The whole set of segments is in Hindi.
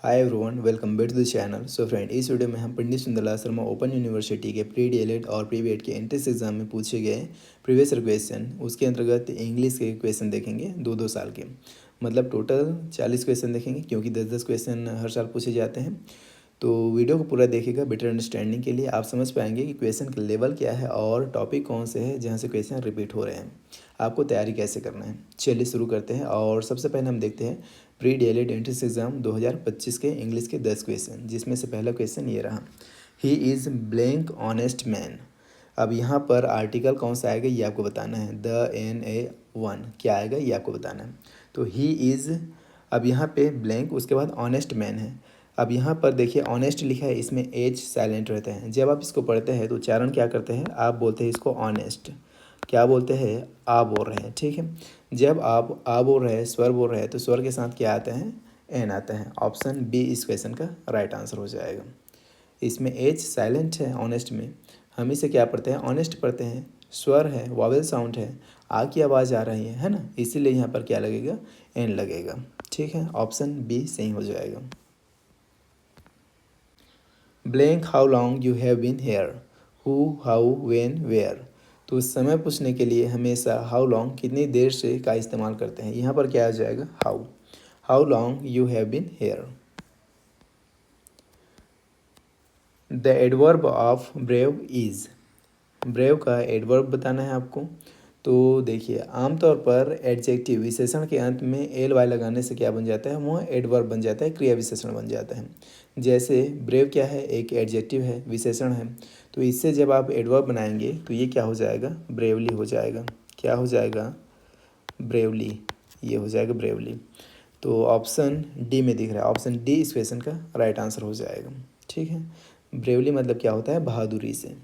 Hi everyone, welcome back to the channel. So friend, इस वीडियो में हम पंडित सुंदरलाल शर्मा ओपन यूनिवर्सिटी के प्री डीएलएड और प्री बीएड के एंट्रेंस एग्जाम में पूछे गए प्रीवियस ईयर क्वेश्चन, उसके अंतर्गत इंग्लिश के क्वेश्चन देखेंगे दो साल के। मतलब टोटल 40 क्वेश्चन देखेंगे, क्योंकि 10-10 क्वेश्चन हर साल पूछे जाते हैं। तो वीडियो को पूरा देखिएगा बेटर अंडरस्टैंडिंग के लिए। आप समझ पाएंगे कि क्वेश्चन का लेवल क्या है और टॉपिक कौन से है जहाँ से क्वेश्चन रिपीट हो रहे हैं, आपको तैयारी कैसे करना है। चलिए शुरू करते हैं। और सबसे पहले हम देखते हैं प्री डीएलएड एंट्रेंस एग्जाम 2025 के इंग्लिश के 10 क्वेश्चन, जिसमें से पहला क्वेश्चन ये रहा, he is blank honest man. अब यहाँ पर आर्टिकल कौन सा आएगा ये आपको बताना है। द NA1 क्या आएगा ये आपको बताना है। तो ही इज़, अब यहाँ पे ब्लैंक, उसके बाद ऑनेस्ट मैन है। अब यहाँ पर देखिए ऑनेस्ट लिखा है, इसमें एच साइलेंट रहता है। जब आप इसको पढ़ते हैं तो उच्चारण क्या करते हैं, आप बोलते हैं इसको ऑनेस्ट। क्या बोलते हैं, आ बोल रहे हैं, ठीक है। जब आप आ बोल रहे हैं, स्वर बोल रहे हैं, तो स्वर के साथ क्या आते हैं, एन आता है। ऑप्शन बी इस क्वेश्चन का राइट आंसर हो जाएगा। इसमें एच साइलेंट है ऑनेस्ट में। हम इसे क्या पढ़ते हैं, ऑनेस्ट पढ़ते हैं। स्वर है, वॉवेल साउंड है, आ की आवाज़ आ रही है ना, इसीलिए यहाँ पर क्या लगेगा, एन लगेगा, ठीक है। ऑप्शन बी सही हो जाएगा। Blank how long you have been here, who, how, when, where. तो समय पूछने के लिए हमेशा हाउ लॉन्ग, कितनी देर से, का इस्तेमाल करते हैं। यहाँ पर क्या आ जाएगा, how. How long you have been here. The adverb of brave is, brave का एडवर्ब बताना है आपको। तो देखिए आमतौर पर एडजेक्टिव विशेषण के अंत में एल वाई लगाने से क्या बन जाता है, वो एडवर्ब बन जाता है, क्रिया विशेषण बन जाता है। जैसे ब्रेव क्या है, एक एडजेक्टिव है, विशेषण है। तो इससे जब आप एडवर्ब बनाएंगे तो ये क्या हो जाएगा, ब्रेवली हो जाएगा। क्या हो जाएगा, ब्रेवली, ये हो जाएगा ब्रेवली। तो ऑप्शन डी में दिख रहा है, ऑप्शन डी इस क्वेश्चन का राइट आंसर हो जाएगा, ठीक है। ब्रेवली मतलब क्या होता है, बहादुरी से।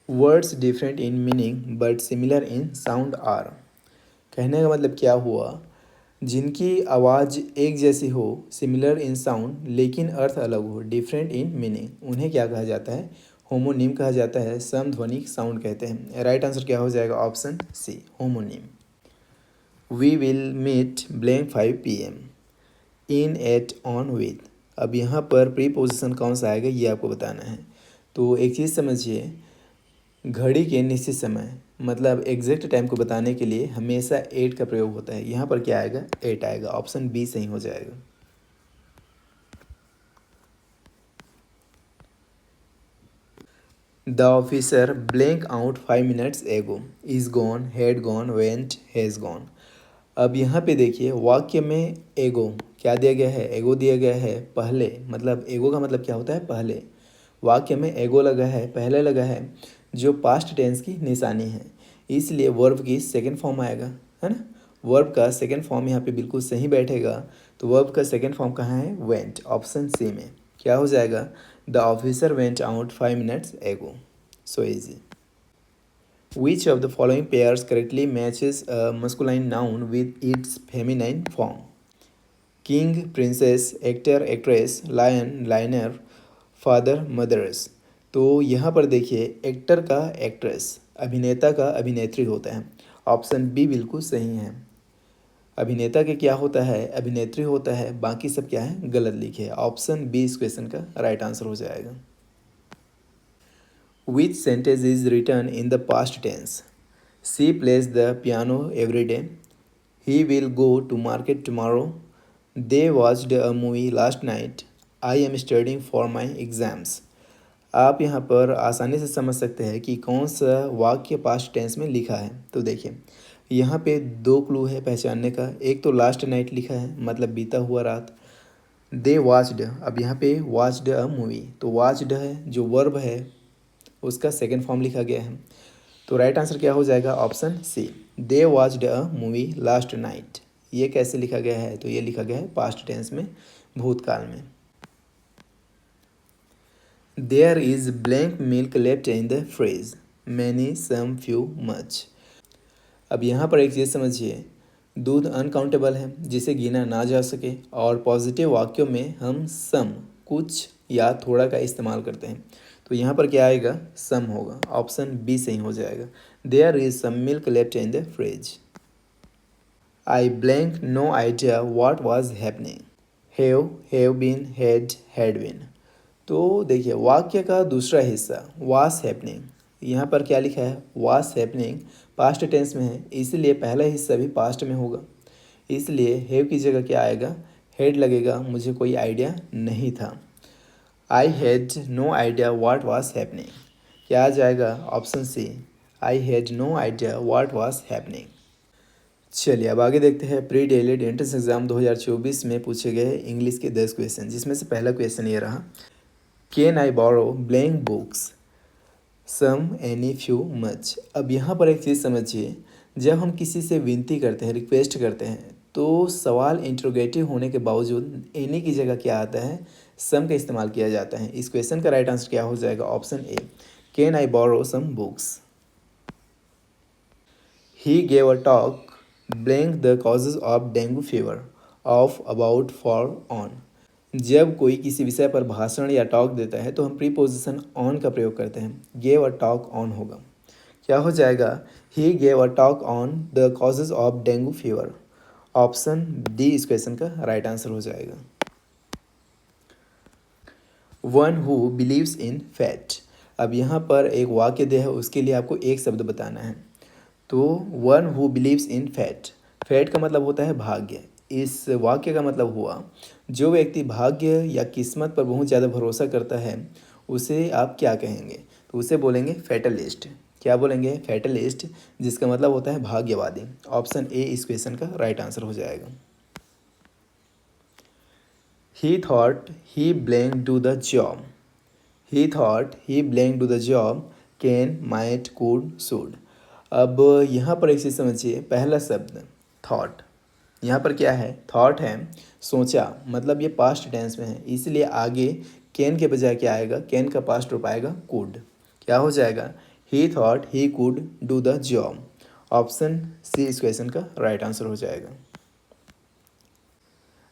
Words different in meaning but similar in sound are. कहने का मतलब क्या हुआ, जिनकी आवाज़ एक जैसी हो, सिमिलर इन साउंड लेकिन अर्थ अलग हो, डिफरेंट इन मीनिंग, उन्हें क्या कहा जाता है, होमोनिम कहा जाता है, समध्वनिक साउंड कहते हैं। राइट आंसर क्या हो जाएगा, option C, homonym. We will meet blank 5 PM in at on with. अब यहाँ पर प्रीपोजिशन कौन सा आएगा ये आपको बताना है। तो एक चीज़ समझिए, घड़ी के निश्चित समय मतलब एग्जैक्ट टाइम को बताने के लिए हमेशा एट का प्रयोग होता है। यहाँ पर क्या आएगा, एट आएगा। ऑप्शन बी सही हो जाएगा। The officer blank out 5 minutes एगो, is gone, had gone, went, has gone. अब यहाँ पे देखिए वाक्य में एगो क्या दिया गया है, एगो दिया गया है पहले, मतलब एगो का मतलब क्या होता है, पहले। वाक्य में एगो लगा है, पहले लगा है, जो पास्ट टेंस की निशानी है, इसलिए वर्ब की सेकंड फॉर्म आएगा, है ना। वर्ब का सेकंड फॉर्म यहाँ पे बिल्कुल सही बैठेगा। तो वर्ब का सेकंड फॉर्म कहाँ है, वेंट, ऑप्शन सी में। क्या हो जाएगा, the officer went out 5 minutes एगो। So easy. Which of the following pairs correctly matches a masculine noun with its feminine form? King, princess, actor, actress, lion, liner, father, mothers। तो यहाँ पर देखिए एक्टर का एक्ट्रेस, अभिनेता का अभिनेत्री होता है। ऑप्शन बी बिल्कुल सही है। अभिनेता के क्या होता है, अभिनेत्री होता है, बाकी सब क्या है, गलत लिखे। ऑप्शन बी इस क्वेश्चन का राइट आंसर हो जाएगा। Which sentence is written in the past tense? She plays the piano every day. He will go to market tomorrow. They watched a movie last night. I am studying for my exams. आप यहाँ पर आसानी से समझ सकते हैं कि कौन सा वाक्य पास्ट टेंस में लिखा है। तो देखिए यहाँ पे दो क्लू है पहचानने का। एक तो लास्ट नाइट लिखा है, मतलब बीता हुआ रात। दे वॉच्ड, अब यहाँ पे वॉच्ड अ मूवी, तो वॉच्ड है जो वर्ब है, उसका सेकेंड फॉर्म लिखा गया है। तो राइट आंसर क्या हो जाएगा, option C, they watched a movie last night. ये कैसे लिखा गया है, तो ये लिखा गया है पास्ट टेंस में, भूतकाल में। There is blank milk left in the fridge, many, some, few, much. अब यहाँ पर एक चीज़ समझिए, दूध अनकाउंटेबल है जिसे गिना ना जा सके, और पॉजिटिव वाक्यों में हम सम, कुछ या थोड़ा का इस्तेमाल करते हैं। तो यहाँ पर क्या आएगा, सम होगा। ऑप्शन बी सही हो जाएगा। There is some milk left in the fridge. I blank no idea what was happening. Have been, had been. तो देखिए वाक्य का दूसरा हिस्सा वास हैपनिंग, यहाँ पर क्या लिखा है वास हैपनिंग, पास्ट टेंस में है, इसलिए पहला हिस्सा भी पास्ट में होगा। इसलिए हैव की जगह क्या आएगा, हैड लगेगा, मुझे कोई आइडिया नहीं था। I had no idea what was happening, क्या आ जाएगा option C, I had no idea what was happening. चलिए अब आगे देखते हैं प्री डीएलएड एंट्रेंस एग्जाम 2024 में पूछे गए इंग्लिश के 10 क्वेश्चन, जिसमें से पहला क्वेश्चन ये रहा, can I borrow blank books some any few much. अब यहाँ पर एक चीज़ समझिए, जब हम किसी से विनती करते हैं, रिक्वेस्ट करते हैं, तो सवाल इंट्रोगेटिव होने के बावजूद एनी की जगह क्या आता है, सम का इस्तेमाल किया जाता है। इस क्वेश्चन का राइट आंसर क्या हो जाएगा, option A, can I borrow some books. He gave a talk blank the causes of dengue fever of about for on. जब कोई किसी विषय पर भाषण या टॉक देता है तो हम प्रीपोजिशन ऑन का प्रयोग करते हैं, गेव अ टॉक ऑन होगा, क्या हो जाएगा, ही gave a talk on the causes of dengue fever. Option D इस क्वेश्चन का राइट आंसर हो जाएगा। One who believes in fat. अब यहाँ पर एक वाक्य दिया है, उसके लिए आपको एक शब्द बताना है। तो one who believes in fat, fat का मतलब होता है भाग्य। इस वाक्य का मतलब हुआ जो व्यक्ति भाग्य या किस्मत पर बहुत ज़्यादा भरोसा करता है उसे आप क्या कहेंगे, तो उसे बोलेंगे फैटलिस्ट। क्या बोलेंगे, फैटलिस्ट, जिसका मतलब होता है भाग्यवादी। ऑप्शन ए इस क्वेश्चन का राइट आंसर हो जाएगा। He thought he blank do the job. He thought he blank do the job, can, might, could, should. अब यहाँ पर एक चीज़ समझिए, पहला शब्द थॉट, यहाँ पर क्या है, थॉट है, सोचा, मतलब ये पास्ट टेंस में है, इसलिए आगे कैन के बजाय क्या आएगा, कैन का पास्ट रूप आएगा कुड। क्या हो जाएगा, he thought he could do the job. Option C इस क्वेश्चन का राइट आंसर हो जाएगा।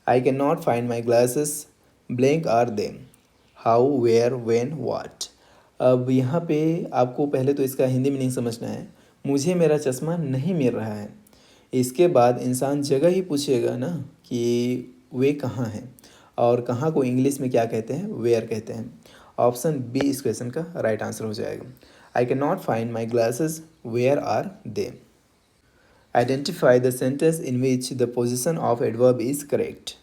I can not find my glasses blank are them, how, where, when, what. अब यहाँ पे आपको पहले तो इसका हिंदी मीनिंग समझना है, मुझे मेरा चश्मा नहीं मिल रहा है। इसके बाद इंसान जगह ही पूछेगा ना कि वे कहाँ हैं, और कहाँ को इंग्लिश में क्या कहते हैं, वेयर कहते हैं। ऑप्शन बी इस क्वेश्चन का राइट आंसर हो जाएगा। I can not find my glasses, where are they. Identify the sentence in which the position of adverb is correct.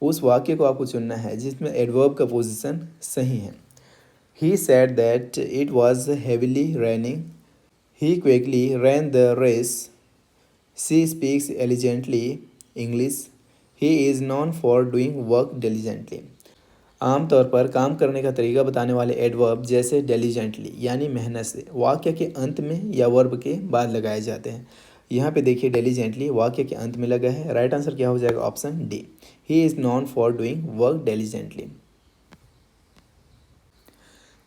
उस वाक्य को आपको चुनना है जिसमें एडवर्ब का पोजिशन सही है। He said that it was heavily raining, he quickly ran the race, she speaks elegantly English, he is known for doing work diligently। आमतौर पर काम करने का तरीका बताने वाले एडवर्ब जैसे डिलीजेंटली यानी मेहनत से वाक्य के अंत में या वर्ब के बाद लगाए जाते हैं। यहाँ पे देखिए डिलीजेंटली वाक्य के अंत में लगा है, राइट आंसर क्या हो जाएगा, option D, he is known for doing work diligently.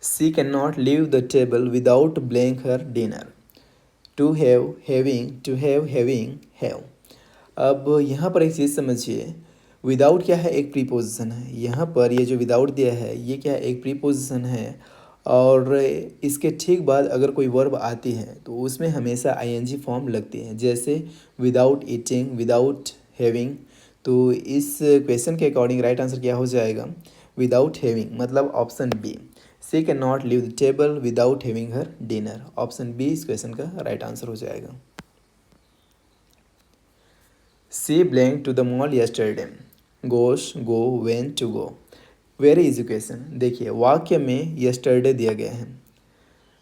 She can not leave the table without blank her dinner, to have, having, to have, having, have. अब यहाँ पर एक चीज़ समझिए, विदाउट क्या है, एक प्रीपोजिशन है। यहाँ पर ये जो विदाउट दिया है ये क्या है, एक प्रीपोजिशन है, और इसके ठीक बाद अगर कोई वर्ब आती है तो उसमें हमेशा आईएनजी फॉर्म लगती है, जैसे विदाउट ईटिंग, विदाउट हैविंग। तो इस क्वेश्चन के अकॉर्डिंग राइट आंसर क्या हो जाएगा, विदाउट हैविंग, मतलब option B, she can not leave the table without having her dinner. Option B इस क्वेश्चन का राइट आंसर हो जाएगा। She blank to the mall yesterday, goes, go, went, to go. Very easy question. देखिए वाक्य में यस्टरडे दिया गया है,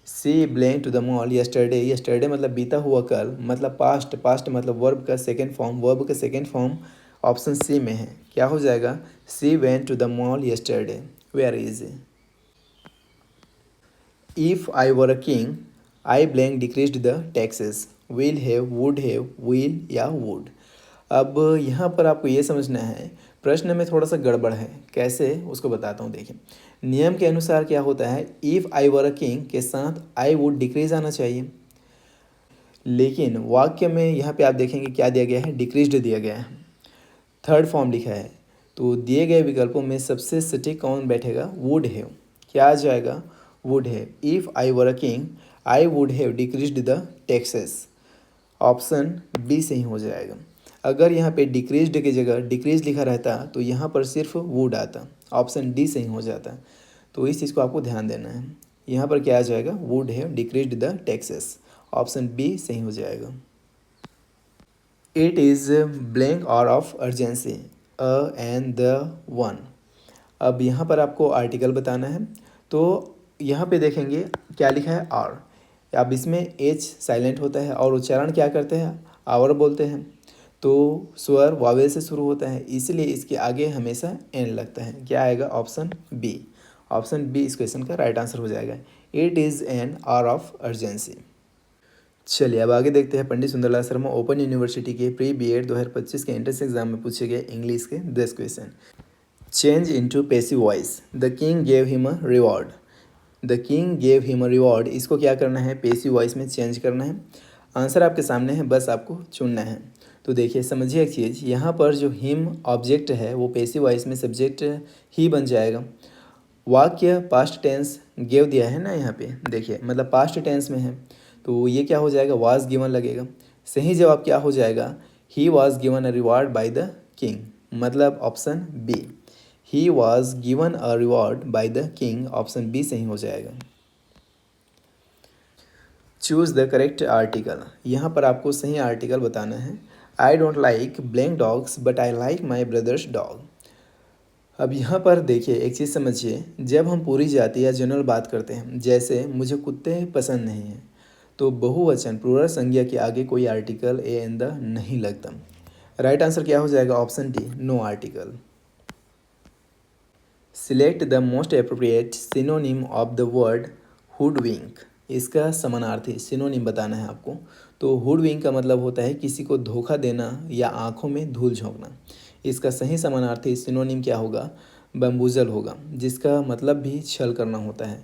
she blank to the mall yesterday, yesterday मतलब बीता हुआ कल, मतलब पास्ट, पास्ट मतलब वर्ब का सेकेंड फॉर्म, वर्ब का सेकेंड फॉर्म ऑप्शन सी में है। क्या हो जाएगा, she went to the mall yesterday. Very easy. If I were a king I blank decreased the taxes, will have, would have, will या वुड। अब यहाँ पर आपको ये समझना है, प्रश्न में थोड़ा सा गड़बड़ है, कैसे उसको बताता हूँ। देखिए नियम के अनुसार क्या होता है, if I were a king के साथ आई वुड डिक्रीज आना चाहिए, लेकिन वाक्य में यहाँ पे आप देखेंगे क्या दिया गया है, डिक्रीज्ड दिया गया है, थर्ड फॉर्म लिखा है। तो दिए गए विकल्पों में सबसे सटीक कौन बैठेगा, वुड हैव। क्या आ जाएगा, would have. If I were a king I would have decreased the taxes. Option B सही हो जाएगा। अगर यहाँ पे डिक्रीज्ड की जगह डिक्रीज लिखा रहता तो यहाँ पर सिर्फ वुड आता, ऑप्शन डी सही हो जाता। तो इस चीज़ को आपको ध्यान देना है। यहाँ पर क्या आ जाएगा, would have decreased the taxes, option B सही हो जाएगा। It is blank hour of urgency a an the one. अब यहाँ पर आपको आर्टिकल बताना है, तो यहाँ पे देखेंगे क्या लिखा है आर। अब इसमें एच साइलेंट होता है और उच्चारण क्या करते हैं, आवर बोलते हैं। तो स्वर वावेल से शुरू होता है, इसलिए इसके आगे हमेशा एन लगता है। क्या आएगा, ऑप्शन बी। ऑप्शन बी इस क्वेश्चन का राइट आंसर हो जाएगा। It is an hour of urgency. चलिए अब आगे देखते हैं पंडित सुंदरलाल शर्मा ओपन यूनिवर्सिटी के प्री बी.एड 2025 के एंट्रेंस एग्जाम में पूछे गए इंग्लिश के 10 question. Change into passive voice, the king gave him a reward. The king gave him a reward, इसको क्या करना है, पैसिव वॉइस में चेंज करना है। आंसर आपके सामने है, बस आपको चुनना है। तो देखिए समझिए एक चीज़, यहाँ पर जो हिम ऑब्जेक्ट है वो पैसिव वॉइस में सब्जेक्ट ही बन जाएगा। वाक्य पास्ट टेंस गेव दिया है ना यहाँ पे, देखिए मतलब पास्ट टेंस में है, तो ये क्या हो जाएगा, वाज गिवन लगेगा। सही जवाब क्या हो जाएगा, he was given a reward by the king, मतलब option B. He was given a reward by the king, option B सही हो जाएगा। चूज़ द करेक्ट आर्टिकल, यहाँ पर आपको सही आर्टिकल बताना है। I don't like blank dogs but I like my brothers dog. अब यहाँ पर देखिए एक चीज़ समझिए, जब हम पूरी जाति या जनरल बात करते हैं, जैसे मुझे कुत्ते पसंद नहीं हैं, तो बहुवचन प्लूरल संज्ञा के आगे कोई आर्टिकल ए एन द नहीं लगता। राइट आंसर क्या हो जाएगा, option D, no article. Select the most appropriate synonym of the word hoodwink, इसका समानार्थी सिनोनिम बताना है आपको। तो हुडविंक का मतलब होता है किसी को धोखा देना या आंखों में धूल झोंकना। इसका सही समानार्थी सिनोनिम क्या होगा, बम्बूजल होगा, जिसका मतलब भी छल करना होता है।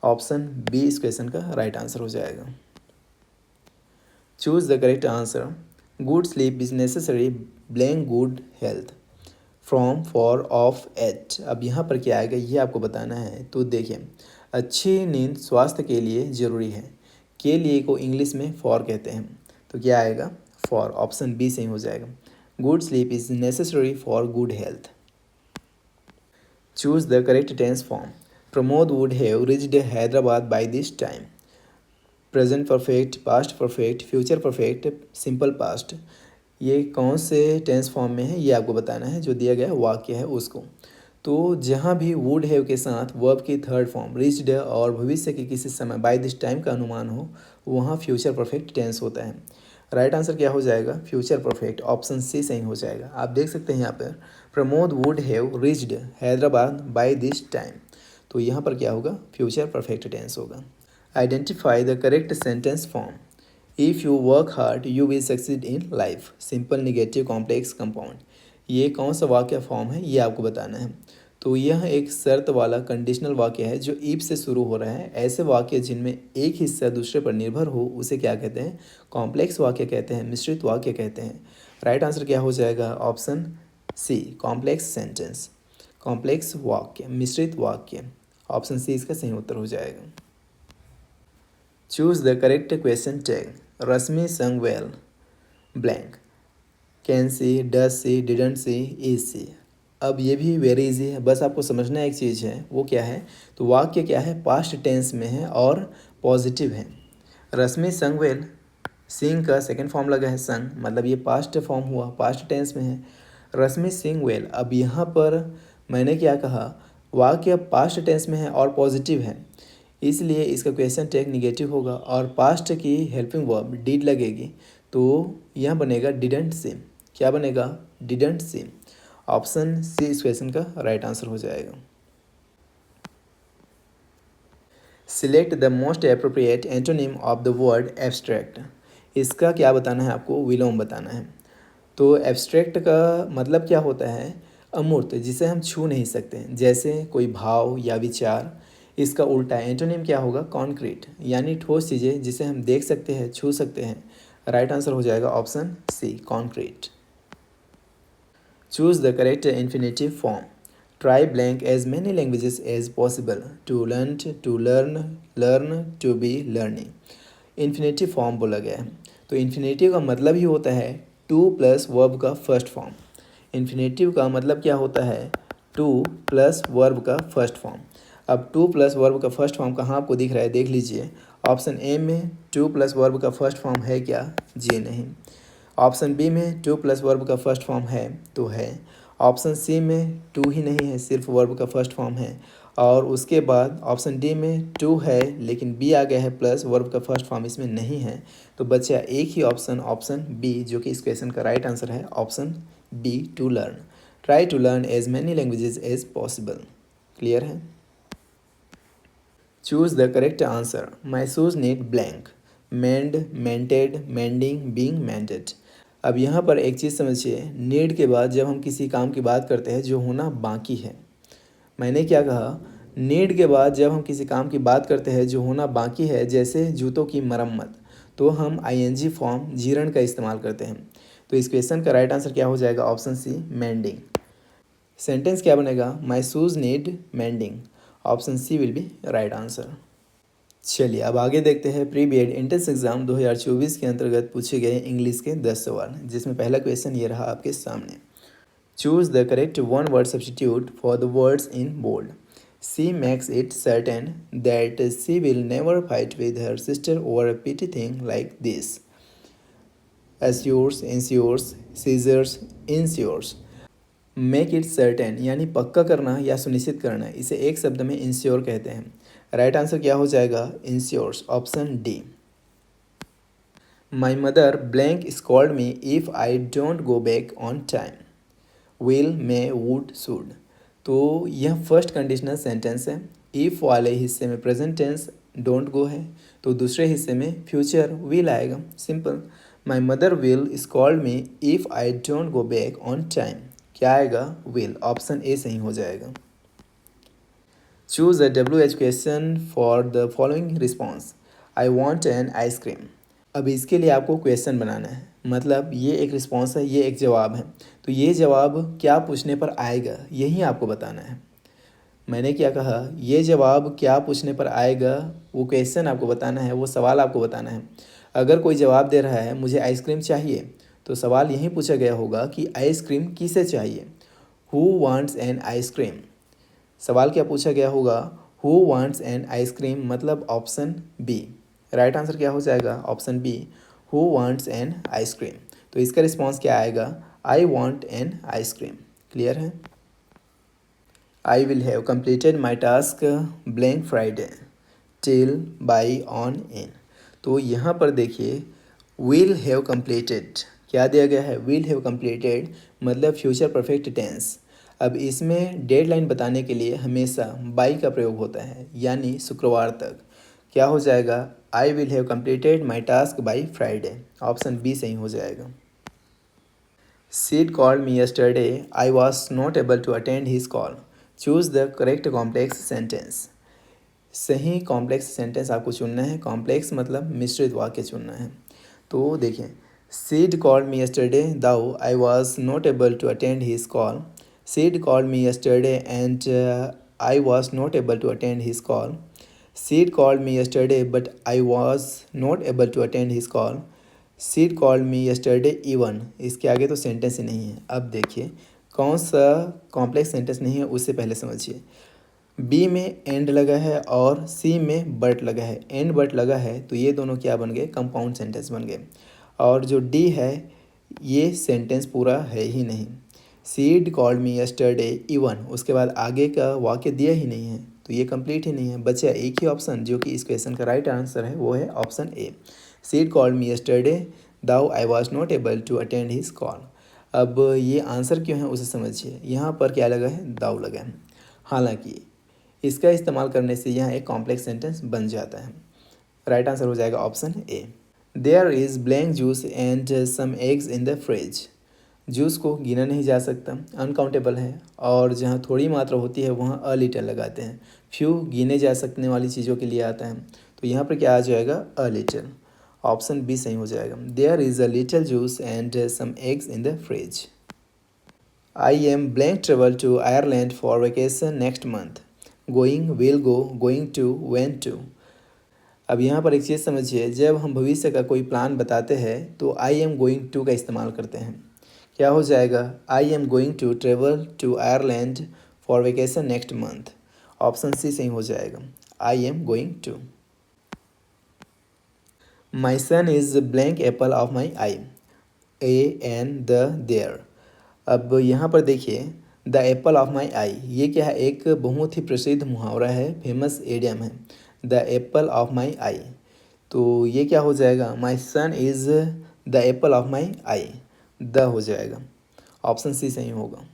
ऑप्शन बी इस क्वेश्चन का राइट आंसर हो जाएगा। Choose the correct answer, good sleep is necessary blank good health from for of at. अब यहाँ पर क्या आएगा ये आपको बताना है। तो देखिए अच्छी नींद स्वास्थ्य के लिए ज़रूरी है, के लिए को इंग्लिश में फॉर कहते हैं, तो क्या आएगा, फॉर, ऑप्शन बी सही हो जाएगा। Good sleep is necessary for good health. Choose the correct tense form, Pramod would have reached Hyderabad by this time. Present perfect, past perfect, future perfect, simple past, ये कौन से टेंस फॉर्म में है ये आपको बताना है, जो दिया गया वाक्य है उसको। तो जहाँ भी वुड हैव के साथ वर्ब की थर्ड फॉर्म रीच्ड और भविष्य के किसी समय बाय दिस टाइम का अनुमान हो, वहाँ फ्यूचर परफेक्ट टेंस होता है। राइट आंसर क्या हो जाएगा, फ्यूचर परफेक्ट, ऑप्शन सी सही हो जाएगा। आप देख सकते हैं यहाँ पर Pramod would have reached Hyderabad by this time, तो यहाँ पर क्या होगा, फ्यूचर परफेक्ट टेंस होगा। Identify the correct sentence form, if you work hard you will succeed in life, simple negative complex compound, ये कौन सा वाक्य फॉर्म है ये आपको बताना है। तो यह एक शर्त वाला कंडीशनल वाक्य है जो इफ से शुरू हो रहा है। ऐसे वाक्य जिनमें एक हिस्सा दूसरे पर निर्भर हो उसे क्या कहते हैं, कॉम्प्लेक्स वाक्य कहते हैं, मिश्रित वाक्य कहते हैं। राइट आंसर क्या हो जाएगा, option C, complex sentence, complex वाक्य, मिश्रित वाक्य, ऑप्शन सी इसका सही उत्तर हो जाएगा। Choose the correct question tag, Rashmi sang well blank, can she, does she, didn't she, is she. अब ये भी वेरी इजी है, बस आपको समझना एक चीज़ है, वो क्या है, तो वाक्य क्या है, पास्ट टेंस में है और पॉजिटिव है। रश्मि संग वेल, सिंग का सेकंड फॉर्म लगा है संग, मतलब ये पास्ट फॉर्म हुआ, पास्ट टेंस में है। रश्मि सिंग वेल, अब यहाँ पर मैंने क्या कहा, वाक्य पास्ट टेंस में है और पॉजिटिव है, इसलिए इसका क्वेश्चन टैग निगेटिव होगा और पास्ट की हेल्पिंग वर्ब डिड लगेगी, तो यह बनेगा डिडंट सी। क्या बनेगा, डिडंट सी, ऑप्शन सी इस क्वेश्चन का राइट आंसर हो जाएगा। Select the most appropriate antonym of the word abstract, इसका क्या बताना है आपको, विलोम बताना है। तो एब्स्ट्रैक्ट का मतलब क्या होता है, अमूर्त, जिसे हम छू नहीं सकते, जैसे कोई भाव या विचार। इसका उल्टा एंटोनिम क्या होगा, कॉन्क्रीट, यानी ठोस चीज़ें जिसे हम देख सकते हैं, छू सकते हैं। राइट आंसर हो जाएगा option C, concrete. Choose the correct infinitive form, try blank as many languages as possible, to learn, learn, to be learning. Infinitive form बोला गया है, तो इन्फिनेटिव का मतलब ही होता है टू प्लस वर्ब का फर्स्ट फॉर्म। इन्फिनेटिव का मतलब क्या होता है? टू प्लस वर्ब का फर्स्ट फॉर्म। अब टू प्लस वर्ब का फर्स्ट फॉर्म कहाँ आपको दिख रहा है? देख लीजिए, ऑप्शन ए में टू प्लस वर्ब का फर्स्ट फॉर्म है क्या? जी नहीं। ऑप्शन बी में टू प्लस वर्ब का फर्स्ट फॉर्म है तो है। ऑप्शन सी में टू ही नहीं है, सिर्फ वर्ब का फर्स्ट फॉर्म है। और उसके बाद ऑप्शन डी में टू है लेकिन बी आ गया है प्लस वर्ब का फर्स्ट फॉर्म इसमें नहीं है। तो बचा एक ही ऑप्शन, ऑप्शन बी, जो कि इस क्वेश्चन का राइट आंसर है option B, to learn. Try to learn as many languages as possible. Clear है? Choose the correct answer. My shoes need blank, mend, mended, mending, being, mended. अब यहाँ पर एक चीज़ समझिए, नीड के बाद जब हम किसी काम की बात करते हैं जो होना बाकी है, मैंने क्या कहा? नीड के बाद जब हम किसी काम की बात करते हैं जो होना बाकी है, जैसे जूतों की मरम्मत, तो हम आईएनजी फॉर्म जीरण का इस्तेमाल करते हैं। तो इस क्वेश्चन का राइट आंसर क्या हो जाएगा? ऑप्शन सी, मेंडिंग। सेंटेंस क्या बनेगा? My shoes need mending. Option C will be right answer. चलिए अब आगे देखते हैं प्री बीएड एंट्रेंस एग्जाम 2024 के अंतर्गत पूछे गए इंग्लिश के 10 सवाल, जिसमें पहला क्वेश्चन ये रहा आपके सामने। Choose the correct one word substitute for the words in bold. She makes it certain that she will never fight with her sister over a petty thing like this. Assures, insures, seizures, insures. Make it certain यानी पक्का करना या सुनिश्चित करना, इसे एक शब्द में इंश्योर कहते हैं। राइट आंसर क्या हो जाएगा? Ensures, option D. My mother blank scold me if I don't go back on time. Will, may, would, should. तो यह फर्स्ट कंडीशनल सेंटेंस है। इफ़ वाले हिस्से में प्रेजेंट टेंस डोंट गो है, तो दूसरे हिस्से में फ्यूचर विल आएगा। Simple. My mother will scold me if I don't go back on time. क्या आएगा? विल, ऑप्शन ए सही हो जाएगा। Choose a WH question for the following response. I want an ice cream. अब इसके लिए आपको क्वेश्चन बनाना है, मतलब ये एक रिस्पॉन्स है, ये एक जवाब है। तो ये जवाब क्या पूछने पर आएगा, यही आपको बताना है। मैंने क्या कहा? ये जवाब क्या पूछने पर आएगा, वो क्वेश्चन आपको बताना है, वो सवाल आपको बताना है। अगर कोई जवाब दे रहा है मुझे आइसक्रीम चाहिए, तो सवाल यही पूछा गया होगा कि आइसक्रीम किसे चाहिए। Who wants an ice cream. सवाल क्या पूछा गया होगा? हु वांट्स एन आइसक्रीम, मतलब ऑप्शन बी। राइट आंसर क्या हो जाएगा? Option B, who wants an ice cream. तो इसका रिस्पॉन्स क्या आएगा? I want an ice cream. Clear है? I will have completed my task blank Friday till by on in. तो यहाँ पर देखिए, विल हैव कंप्लीटेड क्या दिया गया है? विल हैव कंप्लीटेड मतलब फ्यूचर परफेक्ट टेंस। अब इसमें डेडलाइन बताने के लिए हमेशा बाई का प्रयोग होता है, यानी शुक्रवार तक। क्या हो जाएगा? I will have completed my task by Friday. Option B सही हो जाएगा। Sid called me yesterday. I was not able to attend his call. Choose the correct complex sentence. सही कॉम्प्लेक्स सेंटेंस आपको चुनना है। कॉम्प्लेक्स मतलब मिश्रित वाक्य चुनना है। तो देखिए, Sid called me yesterday, though I was not able to attend his call. Sid called me yesterday and I was not able to attend his call. Sid called me yesterday but I was not able to attend his call. Sid called me yesterday even. इसके आगे तो सेंटेंस ही नहीं है। अब देखिए कौन सा कॉम्प्लेक्स सेंटेंस नहीं है, उससे पहले समझिए। बी में एंड लगा है और सी में बट लगा है। एंड बट लगा है तो ये दोनों क्या बन गए? कंपाउंड सेंटेंस बन गए। और जो डी है ये सेंटेंस पूरा है ही नहीं। Seed called me yesterday even, उसके बाद आगे का वाक्य दिया ही नहीं है, तो ये कंप्लीट ही नहीं है। बचा एक ही ऑप्शन जो कि इस क्वेश्चन का राइट आंसर है, वो है option A. She'd called me yesterday though I was not able to attend his call. अब ये आंसर क्यों है उसे समझिए। यहाँ पर क्या लगा है? दाउ लगा है। हालांकि इसका इस्तेमाल करने से यहाँ एक कॉम्प्लेक्स सेंटेंस बन जाता है। राइट आंसर हो जाएगा option A. There is blank juice and some eggs in the fridge. Juice को गिना नहीं जा सकता, अनकाउंटेबल है, और जहाँ थोड़ी मात्रा होती है वहाँ अ लिटल लगाते हैं। फ्यू गिने जा सकने वाली चीज़ों के लिए आता है, तो यहाँ पर क्या आ जाएगा? A little. ऑप्शन बी सही हो जाएगा। There is a little juice and some eggs in the fridge. I am blank travel to Ireland for vacation next month. Going, will go, going to, went to. अब यहाँ पर एक चीज़ समझिए, जब हम भविष्य का कोई प्लान बताते हैं तो आई एम गोइंग टू का इस्तेमाल करते हैं। क्या हो जाएगा? I am going to travel to Ireland for vacation next month. Option C सही हो जाएगा, I am going to. My son is blank apple of my eye, a an the there. अब यहाँ पर देखिए, the apple of my eye, ये क्या है? एक बहुत ही प्रसिद्ध मुहावरा है, फेमस एडियम है, the apple of my eye. तो ये क्या हो जाएगा? My son is the apple of my eye, the हो जाएगा, ऑप्शन सी सही होगा।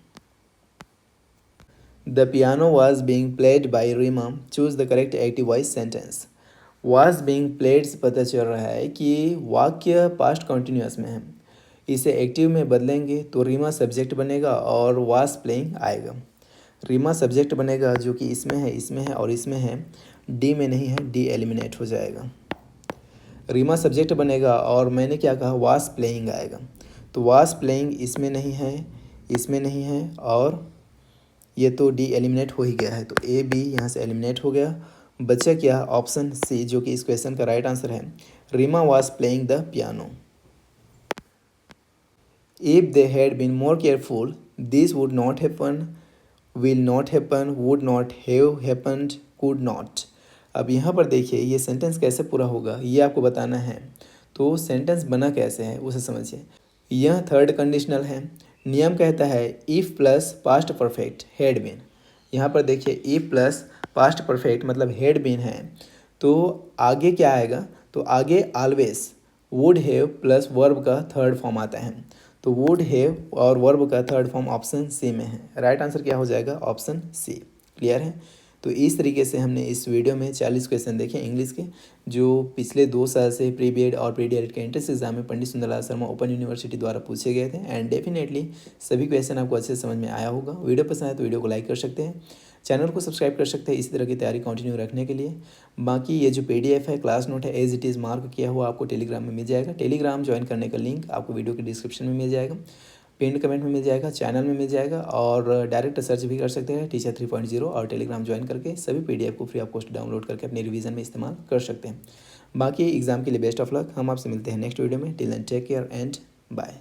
The piano was being played by Reema, choose the correct active voice sentence. Was being played से पता चल रहा है कि वाक्य पास्ट कंटिन्यूअस में है, इसे एक्टिव में बदलेंगे तो रीमा सब्जेक्ट बनेगा और वाज प्लेइंग आएगा। रीमा सब्जेक्ट बनेगा जो कि इसमें है और इसमें है, डी में नहीं है, डी एलिमिनेट हो जाएगा। रीमा सब्जेक्ट बनेगा और मैंने क्या कहा? वाज प्लेइंग आएगा। तो वाज प्लेइंग इसमें नहीं है, इसमें नहीं है, और ये तो डी एलिमिनेट हो ही गया है, तो ए बी यहाँ से एलिमिनेट हो गया। बचा क्या? ऑप्शन सी, जो कि इस क्वेश्चन का राइट आंसर है, Reema was playing the piano. If they had been more careful, this would not happen, will not happen, would not have happened, could not। अब यहाँ पर देखिए, ये सेंटेंस कैसे पूरा होगा ये आपको बताना है। तो सेंटेंस बना कैसे है उसे समझिए। यह थर्ड कंडीशनल है। नियम कहता है if plus past perfect had been. यहाँ पर देखिए, इफ़ प्लस पास्ट परफेक्ट मतलब हैड बीन है, तो आगे क्या आएगा? तो आगे always would have plus verb का थर्ड फॉर्म आता है, तो वुड हैव और वर्ब का थर्ड फॉर्म ऑप्शन सी में है। राइट आंसर क्या हो जाएगा? ऑप्शन सी। क्लियर है? तो इस तरीके से हमने इस वीडियो में 40 क्वेश्चन देखे इंग्लिश के, जो पिछले 2 साल से प्री बीएड और प्री डीएलएड के एंट्रेंस एग्जाम में पंडित सुंदरलाल शर्मा ओपन यूनिवर्सिटी द्वारा पूछे गए थे। एंड डेफिनेटली सभी क्वेश्चन आपको अच्छे से समझ में आया होगा। वीडियो पसंद आए तो वीडियो को लाइक कर सकते हैं, चैनल को सब्सक्राइब कर सकते हैं इसी तरह की तैयारी कंटिन्यू रखने के लिए। बाकी ये जो पीडीएफ है, क्लास नोट है, एज इट इज़ मार्क किया हुआ, आपको टेलीग्राम में मिल जाएगा। टेलीग्राम ज्वाइन करने का लिंक आपको वीडियो के डिस्क्रिप्शन में मिल जाएगा, पिन कमेंट में मिल जाएगा, चैनल में मिल जाएगा, और डायरेक्ट सर्च भी कर सकते हैं टीचर 3.0, और टेलीग्राम ज्वाइन करके सभी पीडीएफ को फ्री ऑफ कॉस्ट डाउनलोड करके अपने रिवीजन में इस्तेमाल कर सकते हैं। बाकी एग्जाम के लिए बेस्ट ऑफ लक। हम आपसे मिलते हैं नेक्स्ट वीडियो में। Till then take care and bye.